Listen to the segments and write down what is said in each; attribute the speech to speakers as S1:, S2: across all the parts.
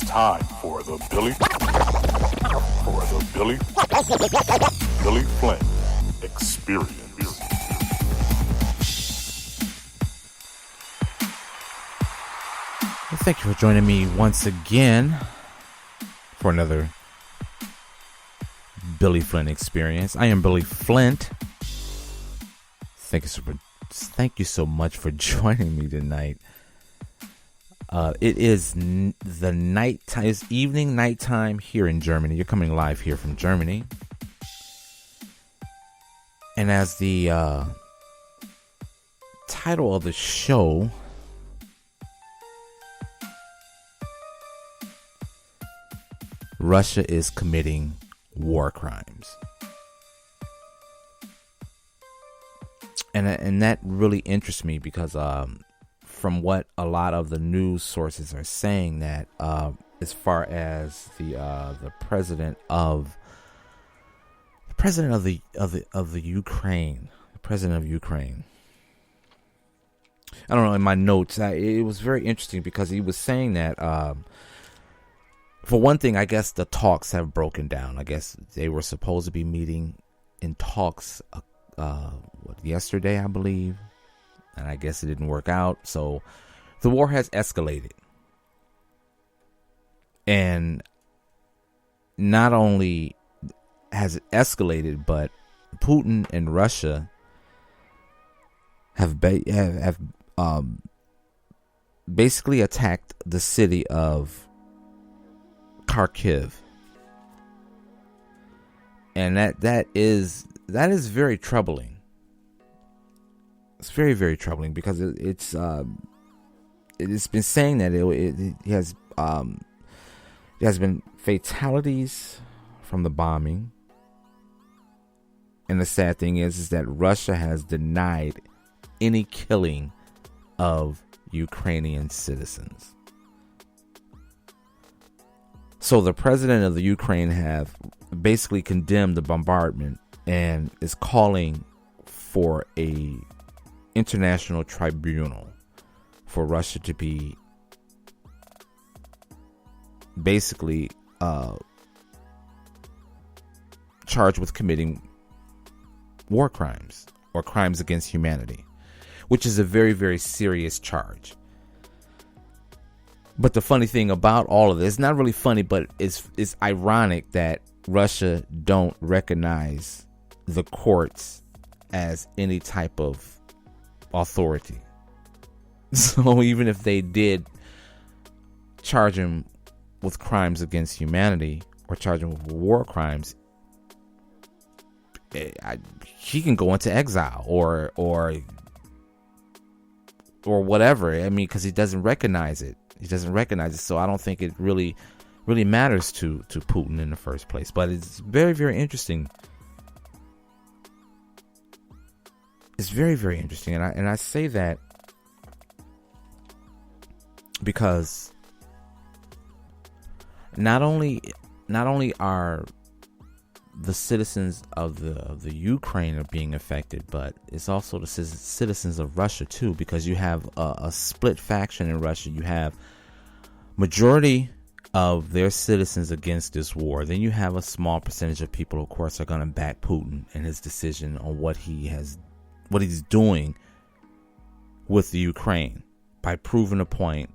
S1: time for the Billy Flynn Experience.
S2: Well, thank you for joining me once again for another Billy Flynn Experience. I am Billy Flint. Thank you so much for joining me tonight. It is the nighttime, it's nighttime here in Germany. You're coming live here from Germany. And as the title of the show Russia is committing war crimes. And that really interests me because from what a lot of the news sources are saying, that as far as the president of the Ukraine, I don't know, in my notes, it was very interesting because he was saying that for one thing, I guess the talks have broken down. I guess they were supposed to be meeting in talks yesterday, I believe. And I guess it didn't work out. So the war has escalated. And not only has it escalated, but Putin and Russia have basically attacked the city of Kharkiv, and that is very troubling. It's very, very troubling because it's been saying that it has been fatalities from the bombing, and the sad thing is that Russia has denied any killing of Ukrainian citizens. So the president of the Ukraine have basically condemned the bombardment and is calling for a international tribunal for Russia to be basically charged with committing war crimes or crimes against humanity, which is a very, very serious charge. But the funny thing about all of this, not really funny, but it's ironic that Russia don't recognize the courts as any type of authority. So even if they did charge him with crimes against humanity or charge him with war crimes, he can go into exile or whatever. I mean, because he doesn't recognize it. So I don't think it really matters to Putin in the first place. But it's very, very interesting. It's very, very interesting, and I say that because not only are the citizens of the Ukraine are being affected, but it's also the citizens of Russia too, because you have a split faction in Russia. You have majority of their citizens against this war. Then you have a small percentage of people, of course, are going to back Putin and his decision on what he's doing with the Ukraine by proving a point.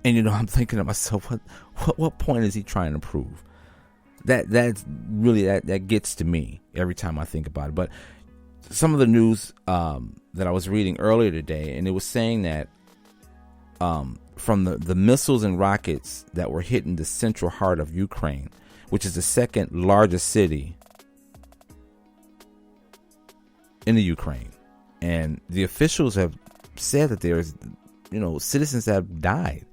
S2: And I'm thinking to myself, what point is he trying to prove? That's really that gets to me every time I think about it. But some of the news that I was reading earlier today, and it was saying that from the missiles and rockets that were hitting the central heart of Ukraine, which is the second largest city in the Ukraine, and the officials have said that there's citizens that have died.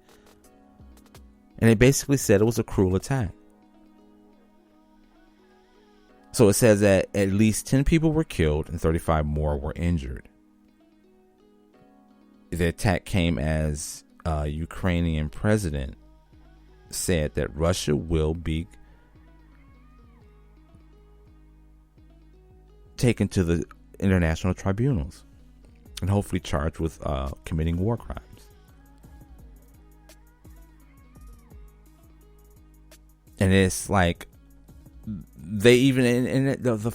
S2: And they basically said it was a cruel attack. So it says that at least 10 people were killed and 35 more were injured. The attack came as Ukrainian president said that Russia will be taken to the international tribunals. and hopefully charged with committing war crimes. And it's like they even and the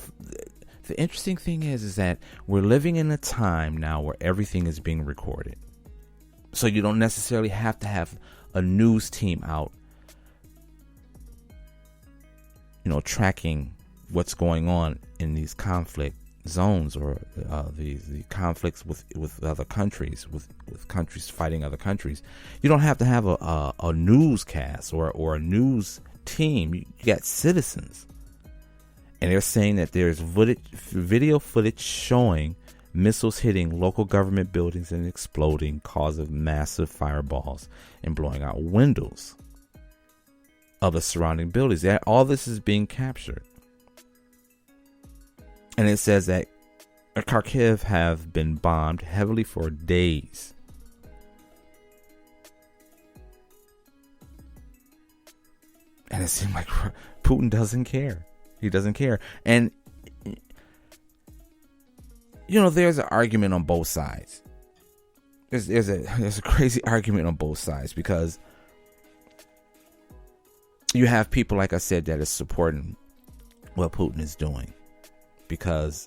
S2: interesting thing is that we're living in a time now where everything is being recorded. So you don't necessarily have to have a news team out, tracking what's going on in these conflict zones or the conflicts with other countries, with countries fighting other countries. You don't have to have a newscast or a news team. You got citizens. And they're saying that there's video footage showing missiles hitting local government buildings and exploding, causing massive fireballs and blowing out windows of the surrounding buildings. All this is being captured. And it says that Kharkiv have been bombed heavily for days. And it seemed like Putin doesn't care. He doesn't care. And, there's an argument on both sides. There's a crazy argument on both sides, because you have people, like I said, that is supporting what Putin is doing, because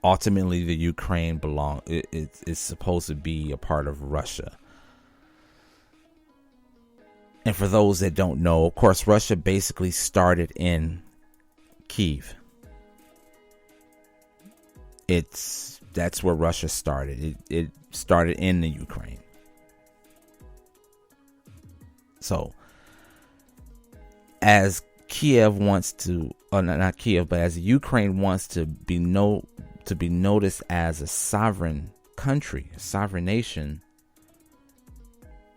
S2: ultimately the Ukraine it's supposed to be a part of Russia. And for those that don't know, of course, Russia basically started in Kyiv. That's where Russia started. It started in the Ukraine. So, as Kiev wants to, or not Kiev, but as Ukraine wants to be noticed as a sovereign country, a sovereign nation.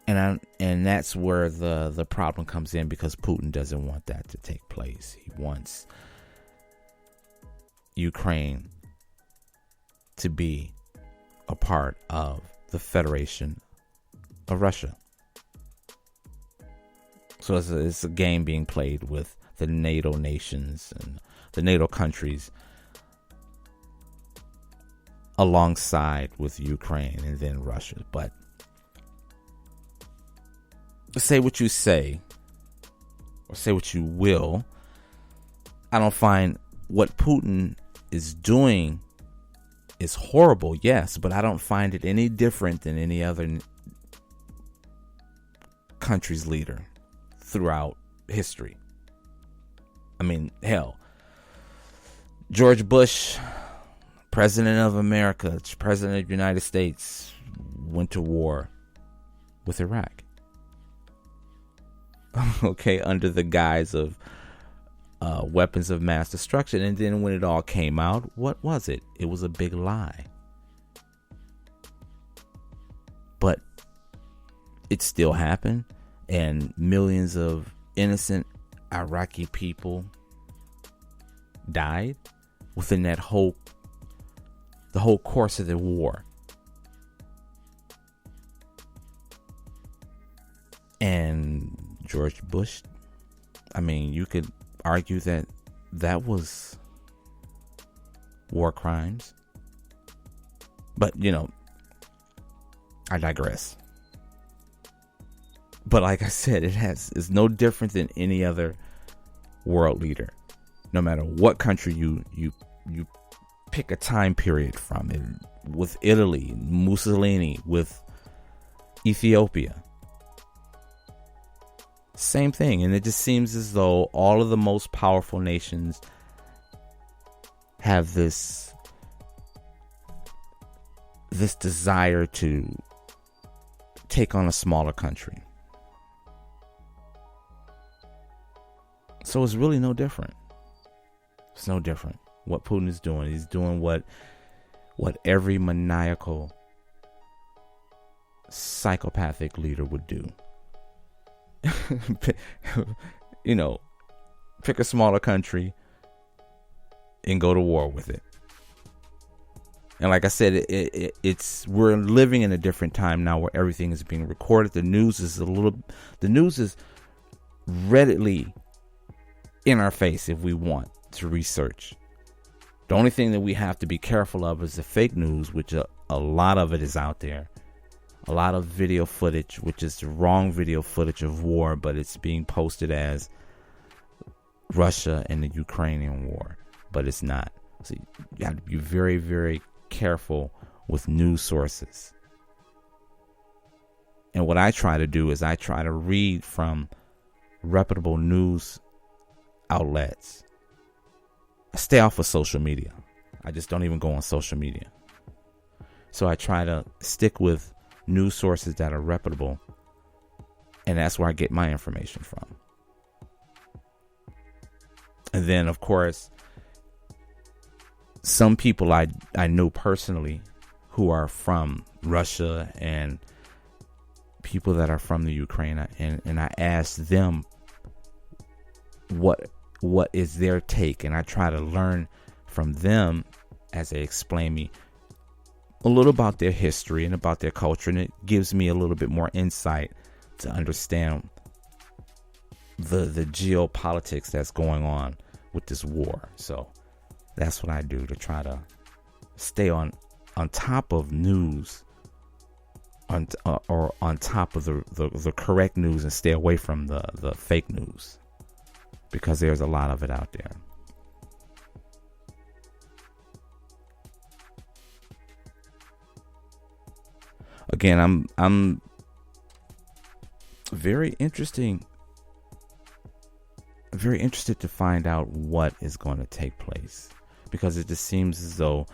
S2: And that's where the problem comes in, because Putin doesn't want that to take place. He wants Ukraine to be a part of the Federation of Russia. So it's a game being played with the NATO nations and the NATO countries alongside with Ukraine and then Russia. But say what you say, or say what you will, I don't find what Putin is doing is horrible, yes, but I don't find it any different than any other country's leader throughout history. I mean, hell, George Bush, President of America, President of the United States, went to war with Iraq. Okay, under the guise of weapons of mass destruction. And then when it all came out, what was it? It was a big lie. But it still happened, and millions of innocent Iraqi people died within the whole course of the war. And George Bush, I mean, you could argue that was war crimes. But, I digress. But like I said, it's no different than any other world leader. No matter what country you pick a time period from. With Italy, Mussolini, with Ethiopia. Same thing. And it just seems as though all of the most powerful nations have this desire to take on a smaller country. So it's really no different. It's no different. What Putin is doing, he's doing what every maniacal, psychopathic leader would do. Pick a smaller country and go to war with it. And like I said, we're living in a different time now where everything is being recorded. The news is readily in our face if we want to research The only thing that we have to be careful of is the fake news, which a lot of it is out there. A lot of video footage, which is the wrong video footage of war, but it's being posted as Russia and the Ukrainian war, but it's not. So you have to be very, very careful with news sources. And what I try to do is I try to read from reputable news outlets. I stay off of social media. I just don't even go on social media. So I try to stick with news sources that are reputable, and that's where I get my information from. And then, of course, some people I know personally who are from Russia and people that are from the Ukraine, and I ask them what is their take, and I try to learn from them as they explain me a little about their history and about their culture, and it gives me a little bit more insight to understand the geopolitics that's going on with this war. So that's what I do to try to stay on top of news, or on top of the correct news, and stay away from the fake news, because there's a lot of it out there. Again, I'm very interested to find out what is going to take place, because it just seems as though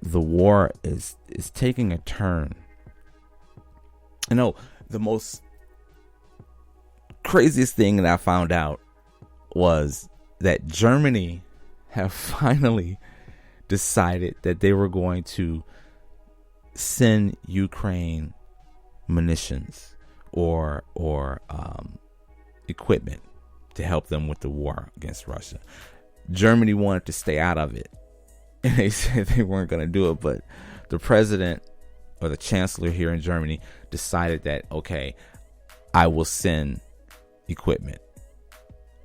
S2: the war is taking a turn. You know, the most craziest thing that I found out was that Germany have finally decided that they were going to send Ukraine munitions or equipment to help them with the war against Russia. Germany wanted to stay out of it, and they said they weren't going to do it, but the president or the chancellor here in Germany decided that, okay, I will send equipment.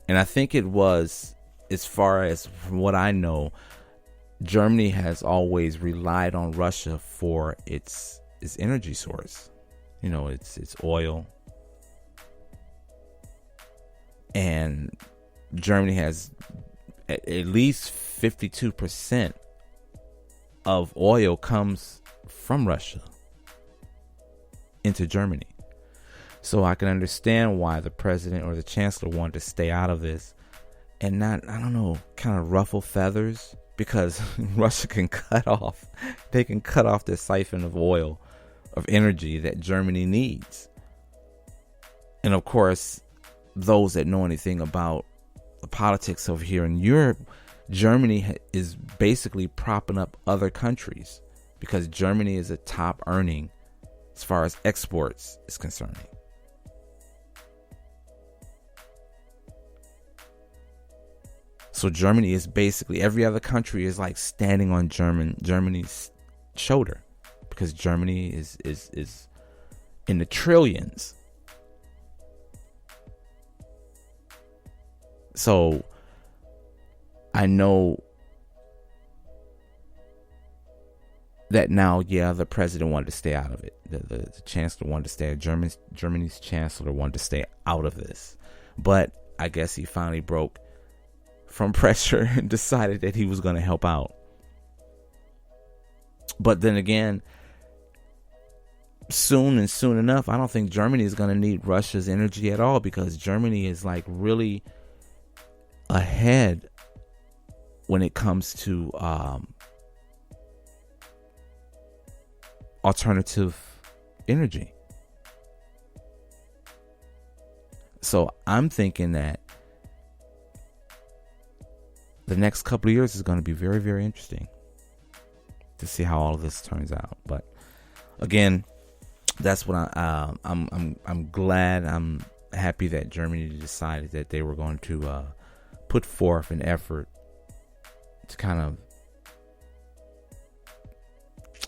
S2: And I think it was, as far as from what I know, Germany has always relied on Russia for its energy source. You know, it's oil. And Germany has at least 52% of oil comes from Russia into Germany. So I can understand why the president or the chancellor wanted to stay out of this and not, I don't know, kind of ruffle feathers, because Russia can cut off the siphon of oil, of energy that Germany needs. And of course, those that know anything about the politics over here in Europe, Germany is basically propping up other countries, because Germany is a top earning as far as exports is concerned. So Germany is basically, every other country is like standing on Germany's shoulder, because Germany is in the trillions. So I know that now, yeah, the president wanted to stay out of it. The chancellor wanted to stay. Germany's chancellor wanted to stay out of this. But I guess he finally broke from pressure and decided that he was going to help out. But then again, soon enough, I don't think Germany is going to need Russia's energy at all, because Germany is like really ahead when it comes to alternative energy. So I'm thinking that the next couple of years is going to be very, very interesting to see how all of this turns out. But again, that's what I'm glad. I'm happy that Germany decided that they were going to put forth an effort to kind of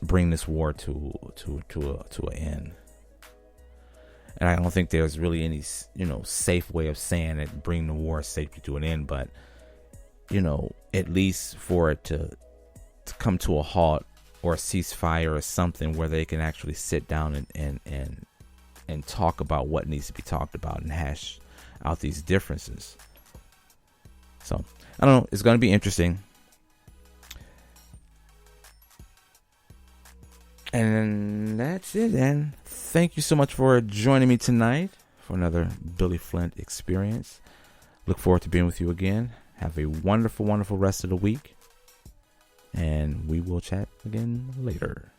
S2: bring this war to an end. And I don't think there's really any, safe way of saying it, bring the war safely to an end, but at least for it to to come to a halt or a ceasefire or something where they can actually sit down and talk about what needs to be talked about and hash out these differences. So, I don't know. It's going to be interesting. And that's it, and thank you so much for joining me tonight for another Billy Flint experience. Look forward to being with you again. Have a wonderful, wonderful rest of the week. And we will chat again later.